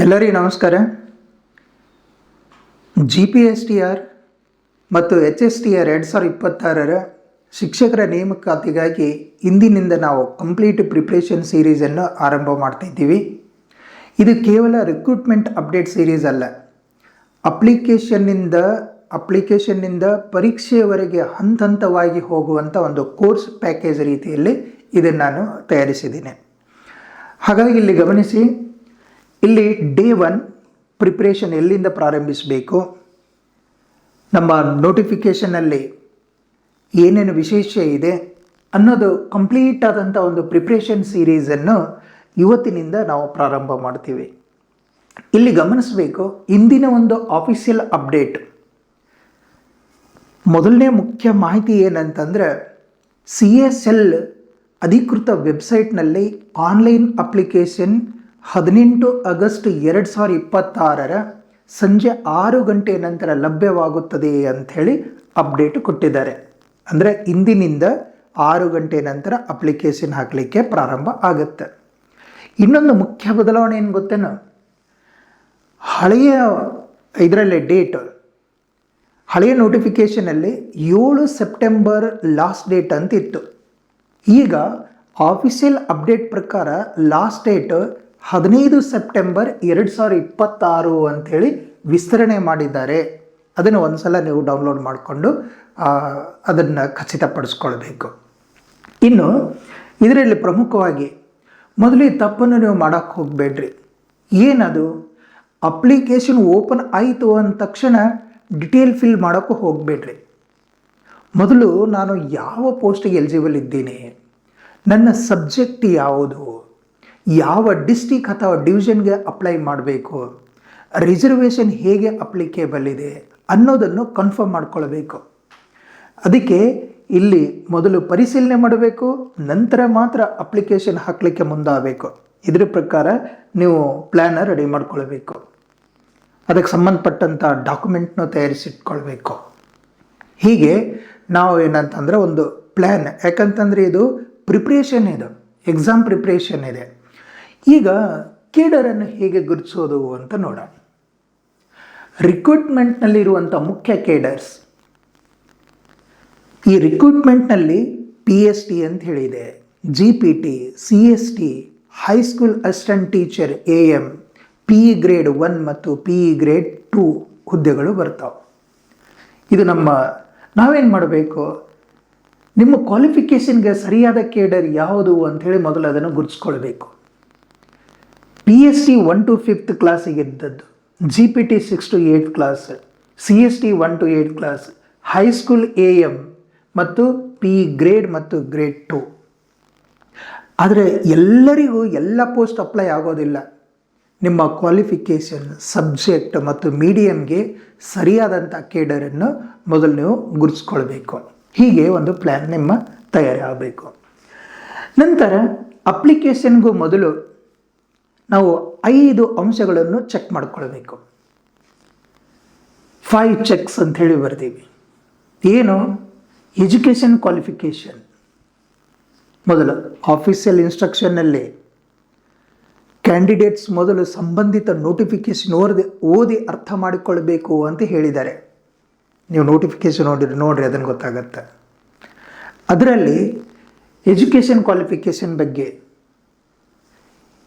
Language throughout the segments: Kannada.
ಎಲ್ಲರಿಗೂ ನಮಸ್ಕಾರ. GPSTR ಮತ್ತು HSTR 2026ರ ಶಿಕ್ಷಕರ ನೇಮಕಾತಿಗಾಗಿ ಇಂದಿನಿಂದ ನಾವು ಕಂಪ್ಲೀಟ್ ಪ್ರಿಪ್ರೇಷನ್ ಸೀರೀಸನ್ನು ಆರಂಭ ಮಾಡ್ತಾ ಇದ್ದೀವಿ. ಇದು ಕೇವಲ ರಿಕ್ರೂಟ್ಮೆಂಟ್ ಅಪ್ಡೇಟ್ ಸೀರೀಸ್ ಅಲ್ಲ, ಅಪ್ಲಿಕೇಶನ್ನಿಂದ ಪರೀಕ್ಷೆಯವರೆಗೆ ಹಂತ ಹಂತವಾಗಿ ಹೋಗುವಂಥ ಒಂದು ಕೋರ್ಸ್ ಪ್ಯಾಕೇಜ್ ರೀತಿಯಲ್ಲಿ ಇದನ್ನು ನಾನು ತಯಾರಿಸಿದ್ದೀನಿ. ಹಾಗಾಗಿ ಇಲ್ಲಿ ಗಮನಿಸಿ, ಇಲ್ಲಿ ಡೇ 1 ಪ್ರಿಪ್ರೇಷನ್ ಎಲ್ಲಿಂದ ಪ್ರಾರಂಭಿಸಬೇಕು, ನಮ್ಮ ನೋಟಿಫಿಕೇಷನಲ್ಲಿ ಏನೇನು ವಿಶೇಷ ಇದೆ ಅನ್ನೋದು ಕಂಪ್ಲೀಟ್ ಆದಂಥ ಒಂದು ಪ್ರಿಪ್ರೇಷನ್ ಸೀರೀಸನ್ನು ಇವತ್ತಿನಿಂದ ನಾವು ಪ್ರಾರಂಭ ಮಾಡ್ತೀವಿ. ಇಲ್ಲಿ ಗಮನಿಸಬೇಕು, ಇಂದಿನ ಒಂದು ಆಫೀಷಿಯಲ್ ಅಪ್ಡೇಟ್ ಮೊದಲನೇ ಮುಖ್ಯ ಮಾಹಿತಿ ಏನಂತಂದರೆ, CSL ಅಧಿಕೃತ ವೆಬ್ಸೈಟ್ನಲ್ಲಿ ಆನ್ಲೈನ್ ಅಪ್ಲಿಕೇಶನ್ 18 ಆಗಸ್ಟ್ 2026 ಸಂಜೆ 6 ಗಂಟೆ ನಂತರ ಲಭ್ಯವಾಗುತ್ತದೆ ಅಂಥೇಳಿ ಅಪ್ಡೇಟ್ ಕೊಟ್ಟಿದ್ದಾರೆ. ಅಂದರೆ ಇಂದಿನಿಂದ 6 ಗಂಟೆ ನಂತರ ಅಪ್ಲಿಕೇಶನ್ ಹಾಕಲಿಕ್ಕೆ ಪ್ರಾರಂಭ ಆಗುತ್ತೆ. ಇನ್ನೊಂದು ಮುಖ್ಯ ಬದಲಾವಣೆ ಏನು ಗೊತ್ತೇನೋ, ಹಳೆಯ ಇದರಲ್ಲಿ ಹಳೆಯ ನೋಟಿಫಿಕೇಷನಲ್ಲಿ 7 ಸೆಪ್ಟೆಂಬರ್ ಲಾಸ್ಟ್ ಡೇಟ್ ಅಂತ ಇತ್ತು. ಈಗ ಆಫೀಷಿಯಲ್ ಅಪ್ಡೇಟ್ ಪ್ರಕಾರ ಲಾಸ್ಟ್ ಡೇಟ್ 15 ಸೆಪ್ಟೆಂಬರ್ 2026 ಅಂಥೇಳಿ ವಿಸ್ತರಣೆ ಮಾಡಿದ್ದಾರೆ. ಅದನ್ನು ಒಂದು ಸಲ ನೀವು ಡೌನ್ಲೋಡ್ ಮಾಡಿಕೊಂಡು ಅದನ್ನು ಖಚಿತಪಡಿಸ್ಕೊಳ್ಬೇಕು. ಇನ್ನು ಇದರಲ್ಲಿ ಪ್ರಮುಖವಾಗಿ ಮೊದಲು ಈ ತಪ್ಪನ್ನು ನೀವು ಮಾಡೋಕ್ಕೆ ಹೋಗಬೇಡ್ರಿ. ಏನದು, ಅಪ್ಲಿಕೇಶನ್ ಓಪನ್ ಆಯಿತು ಅಂದ ತಕ್ಷಣ ಡಿಟೇಲ್ ಫಿಲ್ ಮಾಡೋಕ್ಕೂ ಹೋಗಬೇಡ್ರಿ. ಮೊದಲು ನಾನು ಯಾವ ಪೋಸ್ಟಿಗೆ ಎಲಿಜಿಬಲ್ ಇದ್ದೀನಿ, ನನ್ನ ಸಬ್ಜೆಕ್ಟ್ ಯಾವುದು, ಯಾವ ಡಿಸ್ಟಿಕ್ ಅಥವಾ ಡಿವಿಷನ್ಗೆ ಅಪ್ಲೈ ಮಾಡಬೇಕು, ರಿಸರ್ವೇಷನ್ ಹೇಗೆ ಅಪ್ಲಿಕೇಬಲ್ ಇದೆ ಅನ್ನೋದನ್ನು ಕನ್ಫರ್ಮ್ ಮಾಡ್ಕೊಳ್ಬೇಕು. ಅದಕ್ಕೆ ಇಲ್ಲಿ ಮೊದಲು ಪರಿಶೀಲನೆ ಮಾಡಬೇಕು, ನಂತರ ಮಾತ್ರ ಅಪ್ಲಿಕೇಶನ್ ಹಾಕಲಿಕ್ಕೆ ಮುಂದಾಗಬೇಕು. ಇದರ ಪ್ರಕಾರ ನೀವು ಪ್ಲ್ಯಾನ್ ರೆಡಿ ಮಾಡ್ಕೊಳ್ಬೇಕು. ಅದಕ್ಕೆ ಸಂಬಂಧಪಟ್ಟಂಥ ಡಾಕ್ಯುಮೆಂಟ್ನ ತಯಾರಿಸಿಟ್ಕೊಳ್ಬೇಕು. ಹೀಗೆ ನಾವು ಏನಂತಂದರೆ ಒಂದು ಪ್ಲ್ಯಾನ್, ಯಾಕಂತಂದರೆ ಇದು ಪ್ರಿಪ್ರೇಷನ್, ಇದು ಎಕ್ಸಾಮ್ ಪ್ರಿಪ್ರೇಷನ್ ಇದೆ. ಈಗ ಕೇಡರನ್ನು ಹೇಗೆ ಗುರುತಿಸೋದು ಅಂತ ನೋಡೋಣ. ರಿಕ್ರೂಟ್ಮೆಂಟ್ನಲ್ಲಿರುವಂಥ ಮುಖ್ಯ ಕೇಡರ್ಸ್, ಈ ರಿಕ್ರೂಟ್ಮೆಂಟ್ನಲ್ಲಿ PST ಅಂತ ಹೇಳಿದೆ, GPT, CST, high school assistant teacher AM, PE grade 1 ಮತ್ತು PE ಗ್ರೇಡ್ 2 ಹುದ್ದೆಗಳು ಬರ್ತಾವೆ. ಇದು ನಾವೇನು ಮಾಡಬೇಕು, ನಿಮ್ಮ ಕ್ವಾಲಿಫಿಕೇಷನ್ಗೆ ಸರಿಯಾದ ಕೇಡರ್ ಯಾವುದು ಅಂಥೇಳಿ ಮೊದಲು ಅದನ್ನು ಗುರುತಿಸ್ಕೊಳ್ಬೇಕು. PST 1 to 5th ಕ್ಲಾಸಿಗೆ ಇದ್ದದ್ದು, GPT 6 to 8th class, CST 1 to 8th class, high school AM ಮತ್ತು PE ಗ್ರೇಡ್ ಮತ್ತು ಗ್ರೇಡ್ 2. ಆದರೆ ಎಲ್ಲರಿಗೂ ಎಲ್ಲ ಪೋಸ್ಟ್ ಅಪ್ಲೈ ಆಗೋದಿಲ್ಲ. ನಿಮ್ಮ ಕ್ವಾಲಿಫಿಕೇಷನ್, ಸಬ್ಜೆಕ್ಟ್ ಮತ್ತು ಮೀಡಿಯಮ್ಗೆ ಸರಿಯಾದಂಥ ಕೇಡರನ್ನು ಮೊದಲು ನೀವು ಗುರುತಿಸ್ಕೊಳ್ಬೇಕು. ಹೀಗೆ ಒಂದು ಪ್ಲ್ಯಾನ್ ನಿಮ್ಮ ತಯಾರಿ ಆಗಬೇಕು. ನಂತರ ಅಪ್ಲಿಕೇಶನ್ಗೂ ಮೊದಲು ನಾವು 5 ಅಂಶಗಳನ್ನು ಚೆಕ್ ಮಾಡ್ಕೊಳ್ಬೇಕು. 5 ಚೆಕ್ಸ್ ಅಂಥೇಳಿ ಬರ್ತೀವಿ. ಏನು, ಎಜುಕೇಷನ್ ಕ್ವಾಲಿಫಿಕೇಷನ್ ಮೊದಲು ಆಫೀಸಿಯಲ್ ಇನ್ಸ್ಟ್ರಕ್ಷನ್ನಲ್ಲಿ ಕ್ಯಾಂಡಿಡೇಟ್ಸ್ ಮೊದಲು ಸಂಬಂಧಿತ ನೋಟಿಫಿಕೇಶನ್ ಓದಿ ಅರ್ಥ ಮಾಡಿಕೊಳ್ಬೇಕು ಅಂತ ಹೇಳಿದ್ದಾರೆ. ನೀವು ನೋಟಿಫಿಕೇಶನ್ ನೋಡ್ರಿ ಅದನ್ನು ಗೊತ್ತಾಗತ್ತೆ. ಅದರಲ್ಲಿ ಎಜುಕೇಷನ್ ಕ್ವಾಲಿಫಿಕೇಷನ್ ಬಗ್ಗೆ,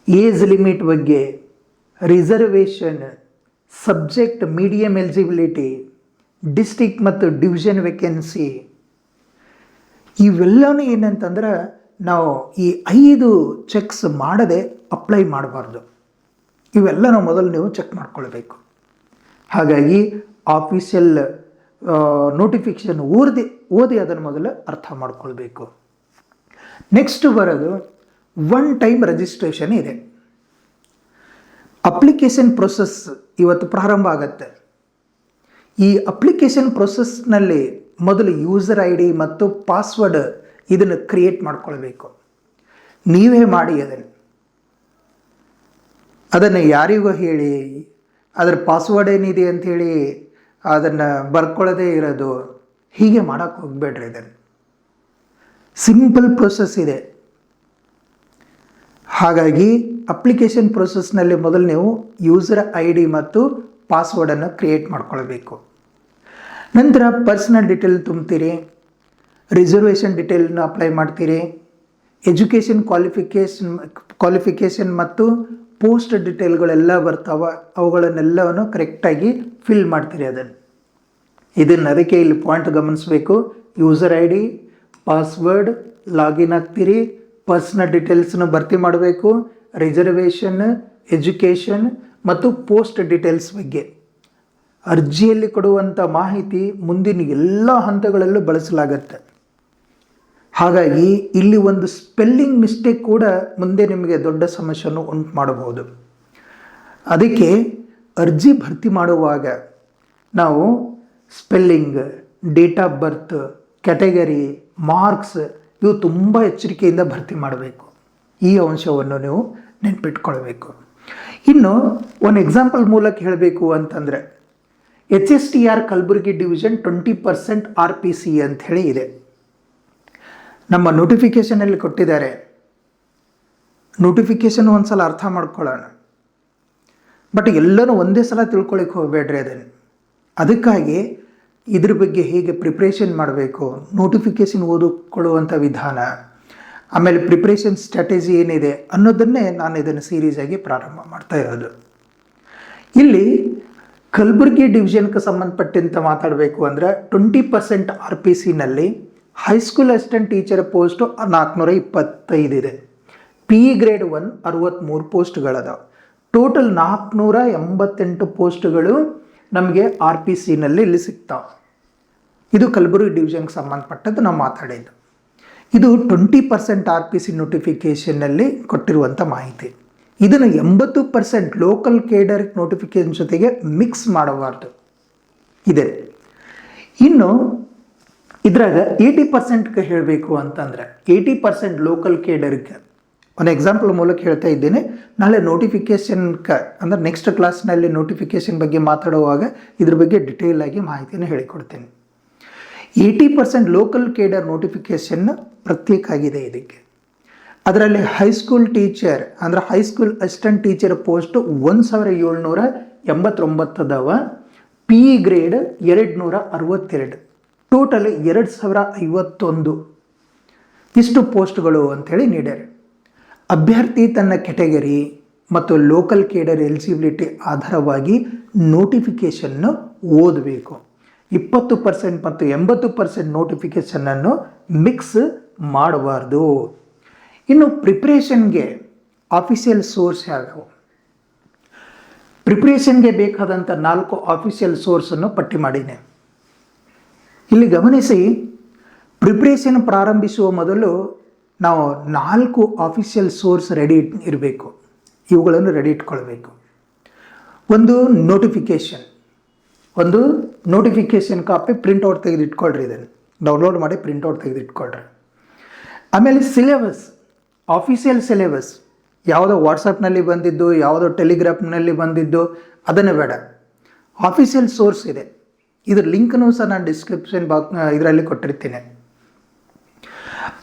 ಏಜ್ ಲಿಮಿಟ್ ಬಗ್ಗೆ, reservation, subject medium eligibility, district ಮತ್ತು ಡಿವಿಷನ್ ವೇಕೆನ್ಸಿ, ಇವೆಲ್ಲವೂ ಏನಂತಂದ್ರೆ ನಾವು ಈ 5 ಚೆಕ್ಸ್ ಮಾಡದೆ ಅಪ್ಲೈ ಮಾಡಬಾರ್ದು. ಇವೆಲ್ಲ ಮೊದಲು ನೀವು ಚೆಕ್ ಮಾಡ್ಕೊಳ್ಬೇಕು. ಹಾಗಾಗಿ ಆಫೀಷಿಯಲ್ ನೋಟಿಫಿಕೇಷನ್ ಓದಿ ಅದನ್ನು ಮೊದಲು ಅರ್ಥ ಮಾಡ್ಕೊಳ್ಬೇಕು. ನೆಕ್ಸ್ಟ್ ಬರೋದು ಒನ್ ಟೈಮ್ ರಿಜಿಸ್ಟ್ರೇಷನ್ ಇದೆ. ಅಪ್ಲಿಕೇಶನ್ ಪ್ರೊಸೆಸ್ ಇವತ್ತು ಪ್ರಾರಂಭ ಆಗುತ್ತೆ. ಈ ಅಪ್ಲಿಕೇಶನ್ ಪ್ರೊಸೆಸ್ನಲ್ಲಿ ಮೊದಲು ಯೂಸರ್ ID ಮತ್ತು ಪಾಸ್ವರ್ಡ್ ಇದನ್ನು ಕ್ರಿಯೇಟ್ ಮಾಡ್ಕೊಳ್ಬೇಕು. ನೀವೇ ಮಾಡಿ ಅದನ್ನು ಯಾರಿಗೂ ಹೇಳಿ ಅದರ ಪಾಸ್ವರ್ಡ್ ಏನಿದೆ ಅಂಥೇಳಿ ಅದನ್ನು ಬರ್ಕೊಳ್ಳೋದೇ ಇರೋದು, ಹೀಗೆ ಮಾಡೋಕ್ಕೆ ಹೋಗಬೇಡ್ರಿ. ಇದನ್ನು ಸಿಂಪಲ್ ಪ್ರೊಸೆಸ್ ಇದೆ. ಹಾಗಾಗಿ ಅಪ್ಲಿಕೇಶನ್ ಪ್ರೊಸೆಸ್ನಲ್ಲಿ ಮೊದಲು ನೀವು ಯೂಸರ್ ID ಮತ್ತು ಪಾಸ್ವರ್ಡನ್ನು ಕ್ರಿಯೇಟ್ ಮಾಡ್ಕೊಳ್ಬೇಕು. ನಂತರ ಪರ್ಸನಲ್ ಡೀಟೇಲ್ ತುಂಬ್ತೀರಿ, ರಿಸರ್ವೇಷನ್ ಡೀಟೇಲ್ನ ಅಪ್ಲೈ ಮಾಡ್ತೀರಿ, ಎಜುಕೇಷನ್ ಕ್ವಾಲಿಫಿಕೇಷನ್ ಮತ್ತು ಪೋಸ್ಟ್ ಡೀಟೇಲ್ಗಳೆಲ್ಲ ಬರ್ತಾವ, ಅವುಗಳನ್ನೆಲ್ಲವನ್ನು ಕರೆಕ್ಟಾಗಿ ಫಿಲ್ ಮಾಡ್ತೀರಿ. ಅದಕ್ಕೆ ಇಲ್ಲಿ ಪಾಯಿಂಟ್ ಗಮನಿಸಬೇಕು. ಯೂಸರ್ ID, ಪಾಸ್ವರ್ಡ್, ಲಾಗಿನ್ ಆಗ್ತೀರಿ, ಪರ್ಸನಲ್ ಡೀಟೇಲ್ಸ್ನ ಭರ್ತಿ ಮಾಡಬೇಕು, ರಿಸರ್ವೇಷನ್, ಎಜುಕೇಷನ್ ಮತ್ತು ಪೋಸ್ಟ್ ಡೀಟೇಲ್ಸ್ ಬಗ್ಗೆ ಅರ್ಜಿಯಲ್ಲಿ ಕೊಡುವಂಥ ಮಾಹಿತಿ ಮುಂದಿನ ಎಲ್ಲ ಹಂತಗಳಲ್ಲೂ ಬಳಸಲಾಗತ್ತೆ. ಹಾಗಾಗಿ ಇಲ್ಲಿ ಒಂದು ಸ್ಪೆಲ್ಲಿಂಗ್ ಮಿಸ್ಟೇಕ್ ಕೂಡ ಮುಂದೆ ನಿಮಗೆ ದೊಡ್ಡ ಸಮಸ್ಯೆಯನ್ನು ಉಂಟು ಮಾಡಬಹುದು. ಅದಕ್ಕೆ ಅರ್ಜಿ ಭರ್ತಿ ಮಾಡುವಾಗ ನಾವು spelling, date of birth, category, marks ಇವು ತುಂಬ ಎಚ್ಚರಿಕೆಯಿಂದ ಭರ್ತಿ ಮಾಡಬೇಕು. ಈ ಅಂಶವನ್ನು ನೀವು ನೆನಪಿಟ್ಕೊಳ್ಬೇಕು. ಇನ್ನು ಒಂದು ಎಕ್ಸಾಂಪಲ್ ಮೂಲಕ ಹೇಳಬೇಕು ಅಂತಂದರೆ HSTR ಕಲಬುರಗಿ ಡಿವಿಷನ್ 20% RPC ಅಂಥೇಳಿ ಇದೆ. ನಮ್ಮ ನೋಟಿಫಿಕೇಷನಲ್ಲಿ ಕೊಟ್ಟಿದ್ದಾರೆ. ನೋಟಿಫಿಕೇಷನ್ ಒಂದು ಸಲ ಅರ್ಥ ಮಾಡ್ಕೊಳ್ಳೋಣ, ಬಟ್ ಎಲ್ಲರೂ ಒಂದೇ ಸಲ ತಿಳ್ಕೊಳ್ಳಿಕ್ಕೆ ಹೋಗಬೇಡ್ರಿ. ಅದಕ್ಕಾಗಿ ಇದ್ರ ಬಗ್ಗೆ ಹೇಗೆ ಪ್ರಿಪ್ರೇಷನ್ ಮಾಡಬೇಕು, ನೋಟಿಫಿಕೇಷನ್ ಓದಿಕೊಳ್ಳುವಂಥ ವಿಧಾನ, ಆಮೇಲೆ ಪ್ರಿಪ್ರೇಷನ್ ಸ್ಟ್ರಾಟಜಿ ಏನಿದೆ ಅನ್ನೋದನ್ನೇ ನಾನು ಇದನ್ನು ಸೀರೀಸಾಗಿ ಪ್ರಾರಂಭ ಮಾಡ್ತಾ ಇರೋದು. ಇಲ್ಲಿ ಕಲಬುರಗಿ ಡಿವಿಷನ್ಗೆ ಸಂಬಂಧಪಟ್ಟಂತೆ ಮಾತಾಡಬೇಕು ಅಂದರೆ 20% RPCನಲ್ಲಿ ಹೈಸ್ಕೂಲ್ ಅಸಿಸ್ಟೆಂಟ್ ಟೀಚರ್ ಪೋಸ್ಟು 425 ಇದೆ. PE grade 1 63 ಪೋಸ್ಟ್ಗಳದಾವೆ. ಟೋಟಲ್ 488 ಪೋಸ್ಟ್ಗಳು ನಮಗೆ RPCನಲ್ಲಿ ಇಲ್ಲಿ ಸಿಗ್ತಾವೆ. ಇದು ಕಲಬುರಗಿ ಡಿವಿಷನ್ಗೆ ಸಂಬಂಧಪಟ್ಟದ್ದು ನಾವು ಮಾತಾಡಿದ್ದು. ಇದು 20% RPC ನೋಟಿಫಿಕೇಷನ್ನಲ್ಲಿ ಕೊಟ್ಟಿರುವಂಥ ಮಾಹಿತಿ. ಇದನ್ನು 80% ಲೋಕಲ್ ಕೇಡರ್ ನೋಟಿಫಿಕೇಷನ್ ಜೊತೆಗೆ ಮಿಕ್ಸ್ ಮಾಡಬಾರ್ದು ಇದೆ. ಇನ್ನು ಇದ್ರಾಗ 80%ಗೆ ಹೇಳಬೇಕು ಅಂತಂದರೆ 80% ಲೋಕಲ್ ಕೇಡರ್ಗೆ ಒಂದು ಎಕ್ಸಾಂಪಲ್ ಮೂಲಕ ಹೇಳ್ತಾ ಇದ್ದೇನೆ. ನಾಳೆ ನೋಟಿಫಿಕೇಷನ್ಗೆ ಅಂದರೆ ನೆಕ್ಸ್ಟ್ ಕ್ಲಾಸ್ನಲ್ಲಿ ನೋಟಿಫಿಕೇಷನ್ ಬಗ್ಗೆ ಮಾತಾಡುವಾಗ ಇದ್ರ ಬಗ್ಗೆ ಡಿಟೇಲ್ ಆಗಿ ಮಾಹಿತಿಯನ್ನು ಹೇಳಿಕೊಡ್ತೇನೆ. 80% ಲೋಕಲ್ ಕೇಡರ್ ನೋಟಿಫಿಕೇಷನ್ ಪ್ರತ್ಯೇಕ ಆಗಿದೆ ಇದಕ್ಕೆ. ಅದರಲ್ಲಿ ಹೈಸ್ಕೂಲ್ ಟೀಚರ್ ಅಂದರೆ ಹೈಸ್ಕೂಲ್ ಅಸಿಸ್ಟೆಂಟ್ ಟೀಚರ್ ಪೋಸ್ಟು 1789 ಅದಾವ. PE ಗ್ರೇಡ್ 262, ಟೋಟಲ್ 2051 ಇಷ್ಟು ಪೋಸ್ಟ್ಗಳು ಅಂಥೇಳಿ ನೀಡ್ಯಾರೆ. ಅಭ್ಯರ್ಥಿ ತನ್ನ ಕೆಟಗರಿ ಮತ್ತು ಲೋಕಲ್ ಕೇಡರ್ ಎಲಿಜಿಬಿಲಿಟಿ ಆಧಾರವಾಗಿ ನೋಟಿಫಿಕೇಷನ್ನು ಓದಬೇಕು. 20% ಮತ್ತು 80% ನೋಟಿಫಿಕೇಷನನ್ನು ಮಿಕ್ಸ್ ಮಾಡಬಾರ್ದು. ಇನ್ನು ಪ್ರಿಪ್ರೇಷನ್ಗೆ ಆಫೀಷಿಯಲ್ ಸೋರ್ಸ್ ಯಾವ್ಯಾವು? ಪ್ರಿಪ್ರೇಷನ್ಗೆ ಬೇಕಾದಂಥ 4 ಆಫೀಷಿಯಲ್ ಸೋರ್ಸನ್ನು ಪಟ್ಟಿ ಮಾಡಿದೆ. ಇಲ್ಲಿ ಗಮನಿಸಿ, ಪ್ರಿಪ್ರೇಷನ್ ಪ್ರಾರಂಭಿಸುವ ಮೊದಲು ನಾವು 4 ಆಫೀಷಿಯಲ್ ಸೋರ್ಸ್ ರೆಡಿ ಇರಬೇಕು. ಇವುಗಳನ್ನು ರೆಡಿ ಇಟ್ಕೊಳ್ಬೇಕು. ಒಂದು ನೋಟಿಫಿಕೇಷನ್ ಕಾಪಿ ಪ್ರಿಂಟ್ಔಟ್ ತೆಗೆದಿಟ್ಕೊಳ್ರಿ. ಇದನ್ನು ಡೌನ್ಲೋಡ್ ಮಾಡಿ ಪ್ರಿಂಟ್ಔಟ್ ತೆಗೆದಿಟ್ಕೊಳ್ರಿ. ಆಮೇಲೆ ಸಿಲೆಬಸ್, ಆಫೀಷಿಯಲ್ ಸಿಲೆಬಸ್ ಯಾವುದೋ ವಾಟ್ಸಪ್ನಲ್ಲಿ ಬಂದಿದ್ದು, ಯಾವುದೋ ಟೆಲಿಗ್ರಾಮ್ನಲ್ಲಿ ಬಂದಿದ್ದು ಅದನ್ನು ಬೇಡ. ಆಫೀಷಿಯಲ್ ಸೋರ್ಸ್ ಇದೆ. ಇದ್ರ ಲಿಂಕ್ನೂ ಸಹ ನಾನು ಡಿಸ್ಕ್ರಿಪ್ಷನ್ ಇದರಲ್ಲಿ ಕೊಟ್ಟಿರ್ತೀನಿ.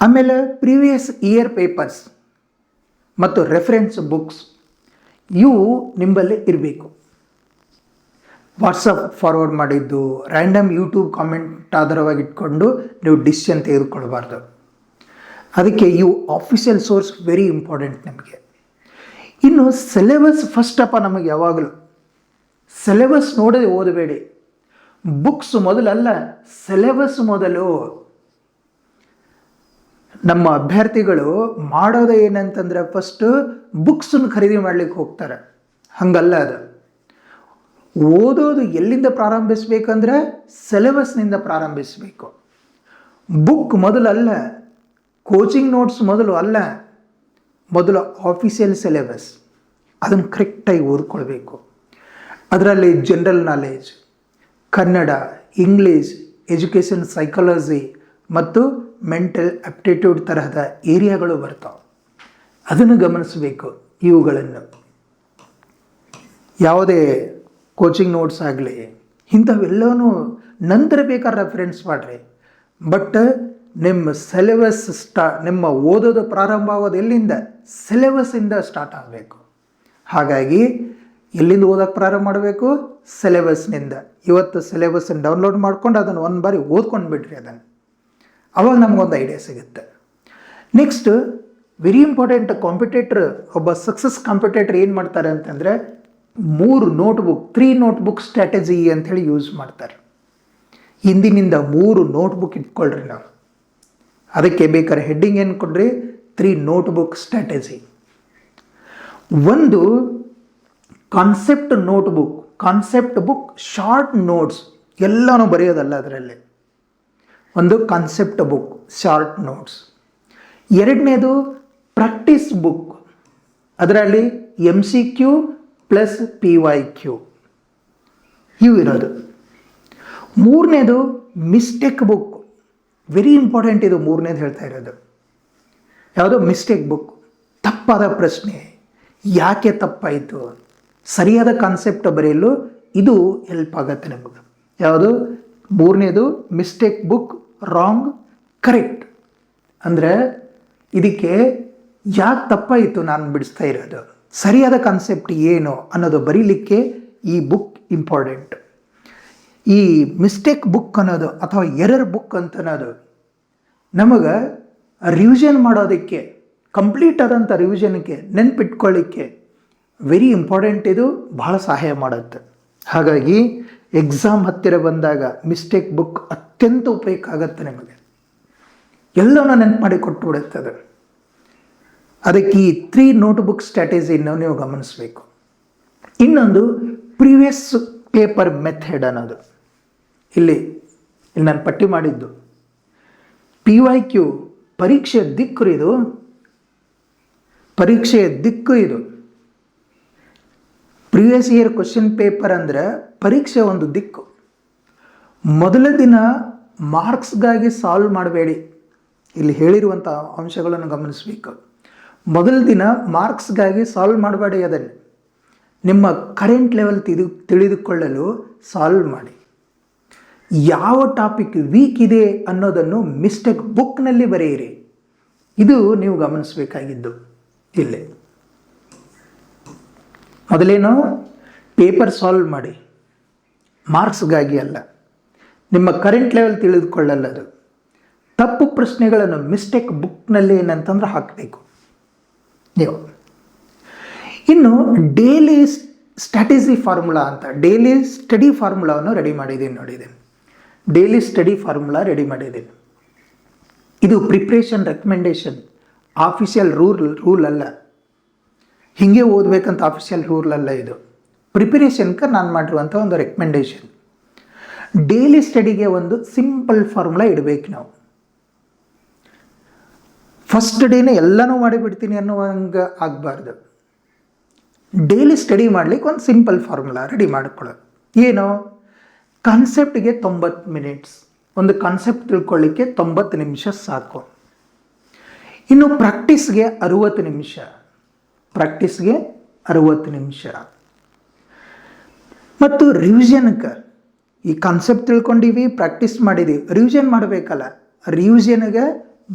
ಆಮೇಲೆ ಪ್ರೀವಿಯಸ್ ಇಯರ್ ಪೇಪರ್ಸ್ ಮತ್ತು ರೆಫರೆನ್ಸ್ ಬುಕ್ಸ್ ಇವು ನಿಂಬಲ್ಲಿ ಇರಬೇಕು. ವಾಟ್ಸಪ್ ಫಾರ್ವರ್ಡ್ ಮಾಡಿದ್ದು, ರ್ಯಾಂಡಮ್ ಯೂಟ್ಯೂಬ್ ಕಾಮೆಂಟ್ ಆಧಾರವಾಗಿ ಇಟ್ಕೊಂಡು ನೀವು ಡಿಸಿಷನ್ ತೆಗೆದುಕೊಳ್ಬಾರ್ದು. ಅದಕ್ಕೆ ಇವು ಆಫೀಷಿಯಲ್ ಸೋರ್ಸ್ ವೆರಿ ಇಂಪಾರ್ಟೆಂಟ್ ನಮಗೆ. ಇನ್ನು ಸಿಲೆಬಸ್ ಫಸ್ಟ್ ಅಪ್ಪ ನಮಗೆ ಯಾವಾಗಲೂ ಸಿಲೆಬಸ್ ನೋಡದೆ ಓದಬೇಡಿ. ಬುಕ್ಸ್ ಮೊದಲಲ್ಲ, ಸಿಲೆಬಸ್ ಮೊದಲು. ನಮ್ಮ ಅಭ್ಯರ್ಥಿಗಳು ಮಾಡೋದು ಏನಂತಂದರೆ ಫಸ್ಟು ಬುಕ್ಸನ್ನು ಖರೀದಿ ಮಾಡಲಿಕ್ಕೆ ಹೋಗ್ತಾರೆ. ಹಂಗಲ್ಲ, ಅದು ಓದೋದು ಎಲ್ಲಿಂದ ಪ್ರಾರಂಭಿಸಬೇಕಂದ್ರೆ ಸಿಲೆಬಸ್ನಿಂದ ಪ್ರಾರಂಭಿಸಬೇಕು. ಬುಕ್ ಮೊದಲಲ್ಲ, ಕೋಚಿಂಗ್ ನೋಟ್ಸ್ ಮೊದಲು ಅಲ್ಲ, ಮೊದಲು ಆಫೀಷಿಯಲ್ ಸಿಲೆಬಸ್ ಅದನ್ನು ಕರೆಕ್ಟಾಗಿ ಓದ್ಕೊಳ್ಬೇಕು. ಅದರಲ್ಲಿ general knowledge, Kannada, English, education psychology ಮತ್ತು ಮೆಂಟಲ್ ಆಪ್ಟಿಟ್ಯೂಡ್ ತರಹದ ಏರಿಯಾಗಳು ಬರ್ತಾವೆ. ಅದನ್ನು ಗಮನಿಸಬೇಕು. ಇವುಗಳನ್ನು ಯಾವುದೇ ಕೋಚಿಂಗ್ ನೋಟ್ಸ್ ಆಗಲಿ ಇಂಥವೆಲ್ಲವೂ ನಂತರ ಬೇಕಾದ್ರೆ ರೆಫರೆನ್ಸ್ ಮಾಡಿರಿ. ಬಟ್ ನಿಮ್ಮ ಸಿಲೆಬಸ್ ನಿಮ್ಮ ಓದೋದು ಪ್ರಾರಂಭ ಆಗೋದು ಎಲ್ಲಿಂದ? ಸಿಲೆಬಸ್ಸಿಂದ ಸ್ಟಾರ್ಟ್ ಆಗಬೇಕು. ಹಾಗಾಗಿ ಎಲ್ಲಿಂದ ಓದೋಕ್ಕೆ ಪ್ರಾರಂಭ ಮಾಡಬೇಕು? ಸಿಲೆಬಸ್ನಿಂದ. ಇವತ್ತು ಸಿಲೆಬಸ್ಸನ್ನು ಡೌನ್ಲೋಡ್ ಮಾಡ್ಕೊಂಡು ಅದನ್ನು ಒಂದು ಬಾರಿ ಓದ್ಕೊಂಡು ಬಿಡ್ರಿ ಅದನ್ನು, ಅವಾಗ ನಮಗೊಂದು ಐಡಿಯಾ ಸಿಗುತ್ತೆ. ನೆಕ್ಸ್ಟ್ ವೆರಿ ಇಂಪಾರ್ಟೆಂಟ್, ಕಾಂಪಿಟೇಟರ್ ಒಬ್ಬ ಸಕ್ಸಸ್ ಕಾಂಪಿಟೇಟರ್ ಏನು ಮಾಡ್ತಾರೆ ಅಂತಂದರೆ 3 ನೋಟ್ಬುಕ್ ಸ್ಟ್ರಾಟಜಿ ಅಂಥೇಳಿ ಯೂಸ್ ಮಾಡ್ತಾರೆ. ಹಿಂದಿನಿಂದ 3 ನೋಟ್ಬುಕ್ ಇಟ್ಕೊಳ್ರಿ. ನಾವು ಅದಕ್ಕೆ ಬೇಕಾದ್ರೆ ಹೆಡ್ಡಿಂಗ್ ಏನು ಕೊಡ್ರಿ? 3 ನೋಟ್ಬುಕ್ ಸ್ಟ್ರಾಟಜಿ. ಒಂದು concept notebook, concept book, short notes ಎಲ್ಲನೂ ಬರೆಯೋದಲ್ಲ ಅದರಲ್ಲಿ. ಒಂದು ಕಾನ್ಸೆಪ್ಟ್ ಬುಕ್, ಶಾರ್ಟ್ ನೋಟ್ಸ್. ಎರಡನೇದು ಪ್ರಾಕ್ಟೀಸ್ ಬುಕ್, ಅದರಲ್ಲಿ MCQ ಪ್ಲಸ್ PYQ ಇವು ಇರೋದು. ಮೂರನೇದು ಮಿಸ್ಟೇಕ್ ಬುಕ್, ವೆರಿ ಇಂಪಾರ್ಟೆಂಟ್ ಇದು. ಮೂರನೇದು ಹೇಳ್ತಾ ಇರೋದು ಯಾವುದು? Mistake book. ತಪ್ಪಾದ ಪ್ರಶ್ನೆ, ಯಾಕೆ ತಪ್ಪಾಯಿತು, ಸರಿಯಾದ ಕಾನ್ಸೆಪ್ಟ್ ಬರೆಯಲು ಇದು ಹೆಲ್ಪ್ ಆಗುತ್ತೆ ನಿಮಗೆ. ಯಾವುದು? ಮೂರನೇದು ಮಿಸ್ಟೇಕ್ ಬುಕ್, ರಾಂಗ್ ಕರೆಕ್ಟ್. ಅಂದರೆ ಇದಕ್ಕೆ ಯಾಕೆ ತಪ್ಪಾಯಿತು ನಾನು ಬಿಡಿಸ್ತಾ ಇರೋದು, ಸರಿಯಾದ ಕಾನ್ಸೆಪ್ಟ್ ಏನು ಅನ್ನೋದು ಬರೀಲಿಕ್ಕೆ ಈ ಬುಕ್ ಇಂಪಾರ್ಟೆಂಟ್. ಈ ಮಿಸ್ಟೇಕ್ ಬುಕ್ ಅನ್ನೋದು ಅಥವಾ ಎರರ್ ಬುಕ್ ಅಂತ ಅನ್ನೋದು ನಮಗೆ ರಿವಿಷನ್ ಮಾಡೋದಕ್ಕೆ, ಕಂಪ್ಲೀಟ್ ಆದಂಥ ರಿವಿಷನ್ಗೆ ನೆನಪಿಟ್ಕೊಳ್ಳಿಕ್ಕೆ ವೆರಿ ಇಂಪಾರ್ಟೆಂಟ್. ಇದು ಬಹಳ ಸಹಾಯ ಮಾಡುತ್ತೆ. ಹಾಗಾಗಿ ಎಕ್ಸಾಮ್ ಹತ್ತಿರ ಬಂದಾಗ ಮಿಸ್ಟೇಕ್ ಬುಕ್ ಅತ್ಯಂತ ಉಪಯೋಗ ಆಗುತ್ತೆ ನಿಮಗೆ. ಎಲ್ಲವನ್ನ ನೆನಪು ಮಾಡಿ ಕೊಟ್ಟು ಬಿಡುತ್ತದೆ. ಅದಕ್ಕೆ ಈ 3 ನೋಟ್ಬುಕ್ ಸ್ಟ್ರಾಟಜಿಯನ್ನು ನೀವು ಗಮನಿಸಬೇಕು. ಇನ್ನೊಂದು ಪ್ರಿವಿಯಸ್ ಪೇಪರ್ ಮೆಥಡ್ ಅನ್ನೋದು ಇಲ್ಲಿ ನಾನು ಪಟ್ಟಿ ಮಾಡಿದ್ದು. PYQ ಪರೀಕ್ಷೆಯ ದಿಕ್ಕು, ಇದು ಪರೀಕ್ಷೆಯ ದಿಕ್ಕು. ಇದು ಪ್ರಿವಿಯಸ್ ಇಯರ್ ಕ್ವಶನ್ ಪೇಪರ್ ಅಂದರೆ ಪರೀಕ್ಷೆ ಒಂದು ದಿಕ್ಕು. ಮೊದಲ ದಿನ ಮಾರ್ಕ್ಸ್ಗಾಗಿ ಸಾಲ್ವ್ ಮಾಡಬೇಡಿ. ಇಲ್ಲಿ ಹೇಳಿರುವಂಥ ಅಂಶಗಳನ್ನು ಗಮನಿಸಬೇಕು. ಮೊದಲ ದಿನ ಮಾರ್ಕ್ಸ್ಗಾಗಿ ಸಾಲ್ವ್ ಮಾಡಬೇಡಿ, ಅದನ್ನು ನಿಮ್ಮ ಕರೆಂಟ್ ಲೆವೆಲ್ ತಿಳಿದುಕೊಳ್ಳಲು ಸಾಲ್ವ್ ಮಾಡಿ. ಯಾವ ಟಾಪಿಕ್ ವೀಕ್ ಇದೆ ಅನ್ನೋದನ್ನು ಮಿಸ್ಟೇಕ್ ಬುಕ್ನಲ್ಲಿ ಬರೆಯಿರಿ. ಇದು ನೀವು ಗಮನಿಸಬೇಕಾಗಿದ್ದು. ಇಲ್ಲಿ ಮೊದಲೇನೋ ಪೇಪರ್ ಸಾಲ್ವ್ ಮಾಡಿ, ಮಾರ್ಕ್ಸ್ಗಾಗಿ ಅಲ್ಲ, ನಿಮ್ಮ ಕರೆಂಟ್ ಲೆವೆಲ್ ತಿಳಿದುಕೊಳ್ಳಲ್ಲದು. ತಪ್ಪು ಪ್ರಶ್ನೆಗಳನ್ನು ಮಿಸ್ಟೇಕ್ ಬುಕ್ನಲ್ಲಿ ಏನಂತಂದ್ರೆ ಹಾಕಬೇಕು ನೀವು. ಇನ್ನು ಡೈಲಿ ಸ್ಟ್ರಾಟಜಿ ಫಾರ್ಮುಲಾ ಅಂತ, ಡೈಲಿ ಸ್ಟಡಿ ಫಾರ್ಮುಲಾವನ್ನು ರೆಡಿ ಮಾಡಿದ್ದೀನಿ ನೋಡಿದ್ದೀನಿ. ಡೈಲಿ ಸ್ಟಡಿ ಫಾರ್ಮುಲಾ ರೆಡಿ ಮಾಡಿದ್ದೀನಿ. ಇದು ಪ್ರಿಪ್ರೇಷನ್ ರೆಕಮೆಂಡೇಶನ್, ಆಫಿಷಿಯಲ್ ರೂಲ್ ಅಲ್ಲ. ಹೀಗೆ ಓದಬೇಕಂತ ಆಫಿಷಿಯಲ್ ರೂಲ್ ಅಲ್ಲ. ಇದು ಪ್ರಿಪರೇಷನ್ಗೆ ನಾನು ಮಾಡಿರುವಂಥ ಒಂದು ರೆಕಮೆಂಡೇಶನ್. ಡೈಲಿ ಸ್ಟಡಿಗೆ ಒಂದು ಸಿಂಪಲ್ ಫಾರ್ಮುಲಾ ಇಡಬೇಕು ನಾವು. ಫಸ್ಟ್ ಡೇನೇ ಎಲ್ಲನೂ ಮಾಡಿಬಿಡ್ತೀನಿ ಅನ್ನುವಂಗೆ ಆಗಬಾರ್ದು. ಡೈಲಿ ಸ್ಟಡಿ ಮಾಡಲಿಕ್ಕೆ ಒಂದು ಸಿಂಪಲ್ ಫಾರ್ಮುಲಾ ರೆಡಿ ಮಾಡಿಕೊಳ್ಳೋದು. ಏನು? ಕಾನ್ಸೆಪ್ಟ್ಗೆ 90 ಮಿನಿಟ್ಸ್. ಒಂದು ಕಾನ್ಸೆಪ್ಟ್ ತಿಳ್ಕೊಳ್ಳಿಕ್ಕೆ 90 ನಿಮಿಷ ಸಾಕು. ಇನ್ನು ಪ್ರಾಕ್ಟೀಸ್ಗೆ 60 ನಿಮಿಷ. ಪ್ರಾಕ್ಟೀಸ್ಗೆ 60 ನಿಮಿಷ. ಮತ್ತು ರಿವಿಷನ್ಗೆ, ಈ ಕಾನ್ಸೆಪ್ಟ್ ತಿಳ್ಕೊಂಡಿವಿ, ಪ್ರಾಕ್ಟೀಸ್ ಮಾಡಿದ್ದೀವಿ, ರಿವಿಷನ್ ಮಾಡಬೇಕಲ್ಲ, ರಿವಿಷನ್ಗೆ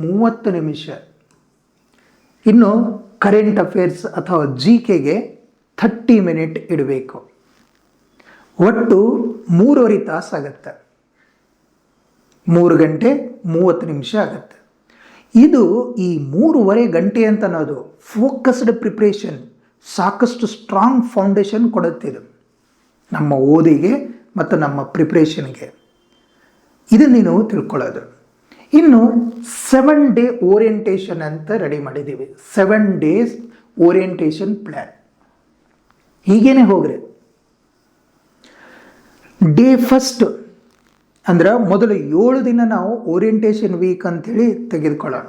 30 ನಿಮಿಷ. ಇನ್ನು ಕರೆಂಟ್ ಅಫೇರ್ಸ್ ಅಥವಾ GKಗೆ 30 ಮಿನಿಟ್ ಇಡಬೇಕು. ಒಟ್ಟು 3.5 ತಾಸು ಆಗುತ್ತೆ. 3 ಗಂಟೆ 30 ನಿಮಿಷ ಆಗುತ್ತೆ. ಇದು ಈ 3.5 ಗಂಟೆ ಅಂತ ಅನ್ನೋದು ಫೋಕಸ್ಡ್ ಪ್ರಿಪ್ರೇಷನ್, ಸಾಕಷ್ಟು ಸ್ಟ್ರಾಂಗ್ ಫೌಂಡೇಶನ್ ಕೊಡುತ್ತಿದೆ ನಮ್ಮ ಓದಿಗೆ ಮತ್ತು ನಮ್ಮ ಪ್ರಿಪ್ರೇಷನ್ಗೆ. ಇದನ್ನು ನೀವು ತಿಳ್ಕೊಳ್ಳೋದು. ಇನ್ನು 7 ಡೇ ಓರಿಯೆಂಟೇಷನ್ ಅಂತ ರೆಡಿ ಮಾಡಿದ್ದೀವಿ. 7 ಡೇಸ್ ಓರಿಯೆಂಟೇಷನ್ ಪ್ಲ್ಯಾನ್. ಹೀಗೇನೆ ಹೋಗ್ರಿ. ಡೇ ಫಸ್ಟ್ ಅಂದ್ರೆ ಮೊದಲು 7 ದಿನ ನಾವು ಓರಿಯೆಂಟೇಷನ್ ವೀಕ್ ಅಂಥೇಳಿ ತೆಗೆದುಕೊಳ್ಳೋಣ.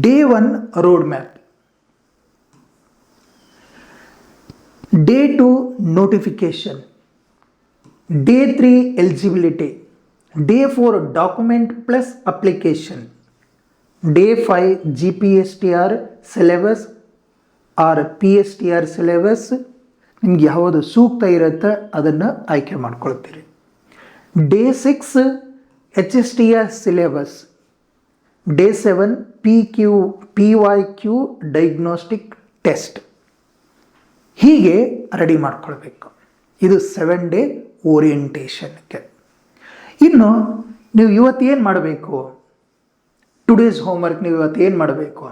Day 1 road map, day 2 notification, day 3 eligibility, day 4 document plus application, day 5 GPSTR syllabus or PSTR syllabus. ನಿಮ್ಗೆ ಯಾವುದು ಸೂಕ್ತ ಇರುತ್ತೆ ಅದನ್ನು ಆಯ್ಕೆ ಮಾಡ್ಕೊಳ್ತೀರಿ. Day 6 HSTR syllabus day 7 PYQ diagnostic test ಹೀಗೆ ರೆಡಿ ಮಾಡ್ಕೊಳ್ಬೇಕು. ಇದು 7 ಡೇ ಓರಿಯೆಂಟೇಷನ್ಗೆ. ಇನ್ನು ನೀವು ಇವತ್ತೇನು ಮಾಡಬೇಕು, ಟುಡೇಸ್ ಹೋಮ್ವರ್ಕ್ ನೀವು ಇವತ್ತೇನು ಮಾಡಬೇಕು,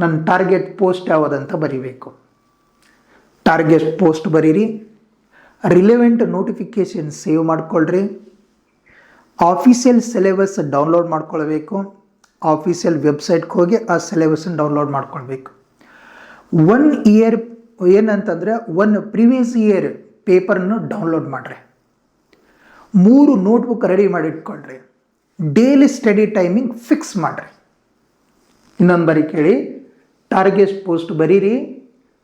ನನ್ನ ಟಾರ್ಗೆಟ್ ಪೋಸ್ಟ್ ಯಾವುದಂತ ಬರೀಬೇಕು. ಟಾರ್ಗೆಟ್ ಪೋಸ್ಟ್ ಬರೀರಿ, ರಿಲೆವೆಂಟ್ ನೋಟಿಫಿಕೇಷನ್ ಸೇವ್ ಮಾಡ್ಕೊಳ್ರಿ, ಆಫೀಷಿಯಲ್ ಸಿಲೆಬಸ್ ಡೌನ್ಲೋಡ್ ಮಾಡ್ಕೊಳ್ಬೇಕು, ಆಫೀಷಿಯಲ್ ವೆಬ್ಸೈಟ್ಗೆ ಹೋಗಿ ಆ ಸಿಲೆಬಸ್ಸನ್ನು ಡೌನ್ಲೋಡ್ ಮಾಡ್ಕೊಳ್ಬೇಕು. 1 ಇಯರ್ ಏನಂತಂದರೆ 1 ಪ್ರಿವಿಯಸ್ ಇಯರ್ ಪೇಪರನ್ನು ಡೌನ್ಲೋಡ್ ಮಾಡಿರಿ, 3 ನೋಟ್ಬುಕ್ ರೆಡಿ ಮಾಡಿಟ್ಕೊಳ್ರಿ, ಡೈಲಿ ಸ್ಟಡಿ ಟೈಮಿಂಗ್ ಫಿಕ್ಸ್ ಮಾಡಿರಿ. ಇನ್ನೊಂದು ಬರೀ ಕೇಳಿ, ಟಾರ್ಗೆಟ್ ಪೋಸ್ಟ್ ಬರೀರಿ,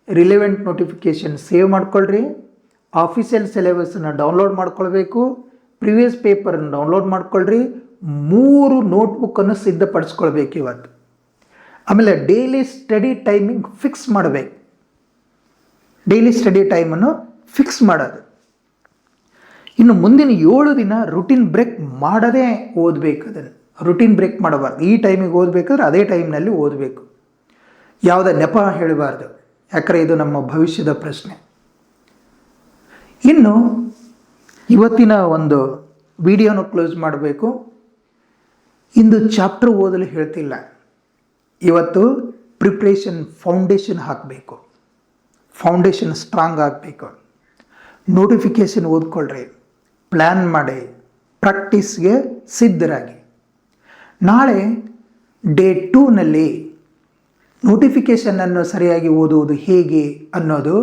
ರಿಲೆವೆಂಟ್ ನೋಟಿಫಿಕೇಷನ್ ಸೇವ್ ಮಾಡ್ಕೊಳ್ರಿ, ಆಫೀಷಿಯಲ್ ಸಿಲೆಬಸ್ಸನ್ನು ಡೌನ್ಲೋಡ್ ಮಾಡ್ಕೊಳ್ಬೇಕು, ಪ್ರಿವಿಯಸ್ ಪೇಪರನ್ನು ಡೌನ್ಲೋಡ್ ಮಾಡ್ಕೊಳ್ರಿ, 3 ನೋಟ್ಬುಕ್ಕನ್ನು ಸಿದ್ಧಪಡಿಸ್ಕೊಳ್ಬೇಕು ಇವತ್ತು. ಆಮೇಲೆ ಡೈಲಿ ಸ್ಟಡಿ ಟೈಮಿಂಗ್ ಫಿಕ್ಸ್ ಮಾಡಬೇಕು. ಡೈಲಿ ಸ್ಟಡಿ ಟೈಮನ್ನು ಫಿಕ್ಸ್ ಮಾಡೋದು. ಇನ್ನು ಮುಂದಿನ 7 ದಿನ ರುಟೀನ್ ಬ್ರೇಕ್ ಮಾಡದೇ ಓದಬೇಕು. ಅದನ್ನು ರುಟೀನ್ ಬ್ರೇಕ್ ಮಾಡಬಾರ್ದು. ಈ ಟೈಮಿಗೆ ಓದಬೇಕಾದ್ರೆ ಅದೇ ಟೈಮ್ನಲ್ಲಿ ಓದಬೇಕು. ಯಾವುದೇ ನೆಪ ಹೇಳಬಾರ್ದು, ಯಾಕಂದರೆ ಇದು ನಮ್ಮ ಭವಿಷ್ಯದ ಪ್ರಶ್ನೆ. ಇನ್ನು ಇವತ್ತಿನ ಒಂದು ವಿಡಿಯೋನ ಕ್ಲೋಸ್ ಮಾಡಬೇಕು. ಇಂದು ಚಾಪ್ಟರ್ ಓದಲು ಹೇಳ್ತಿಲ್ಲ, ಇವತ್ತು ಪ್ರಿಪ್ರೇಷನ್ ಫೌಂಡೇಶನ್ ಹಾಕಬೇಕು. ಫೌಂಡೇಶನ್ ಸ್ಟ್ರಾಂಗ್ ಆಗಬೇಕು. ನೋಟಿಫಿಕೇಷನ್ ಓದ್ಕೊಳ್ರಿ, ಪ್ಲ್ಯಾನ್ ಮಾಡಿ, ಪ್ರಾಕ್ಟೀಸ್ಗೆ ಸಿದ್ಧರಾಗಿ. ನಾಳೆ ಡೇ 2ನಲ್ಲಿ ನೋಟಿಫಿಕೇಷನನ್ನು ಸರಿಯಾಗಿ ಓದುವುದು ಹೇಗೆ ಅನ್ನೋದು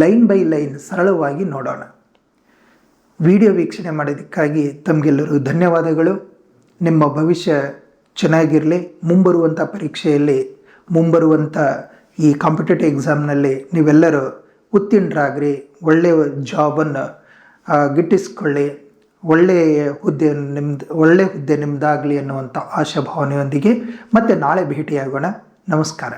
ಲೈನ್ ಬೈ ಲೈನ್ ಸರಳವಾಗಿ ನೋಡೋಣ. ವಿಡಿಯೋ ವೀಕ್ಷಣೆ ಮಾಡೋದಕ್ಕಾಗಿ ತಮಗೆಲ್ಲರೂ ಧನ್ಯವಾದಗಳು. ನಿಮ್ಮ ಭವಿಷ್ಯ ಚೆನ್ನಾಗಿರಲಿ. ಮುಂಬರುವಂಥ ಪರೀಕ್ಷೆಯಲ್ಲಿ, ಮುಂಬರುವಂಥ ಈ ಕಾಂಪಿಟೇಟಿವ್ ಎಕ್ಸಾಮ್ನಲ್ಲಿ ನೀವೆಲ್ಲರೂ ಉತ್ತೀರ್ಣರಾಗ್ರಿ, ಒಳ್ಳೆಯ ಜಾಬನ್ನು ಗಿಟ್ಟಿಸ್ಕೊಳ್ಳಿ, ಒಳ್ಳೆಯ ಹುದ್ದೆ ನಿಮ್ಮದಾಗಲಿ ಅನ್ನುವಂಥ ಆಶಾಭಾವನೆಯೊಂದಿಗೆ ಮತ್ತೆ ನಾಳೆ ಭೇಟಿಯಾಗೋಣ. ನಮಸ್ಕಾರ.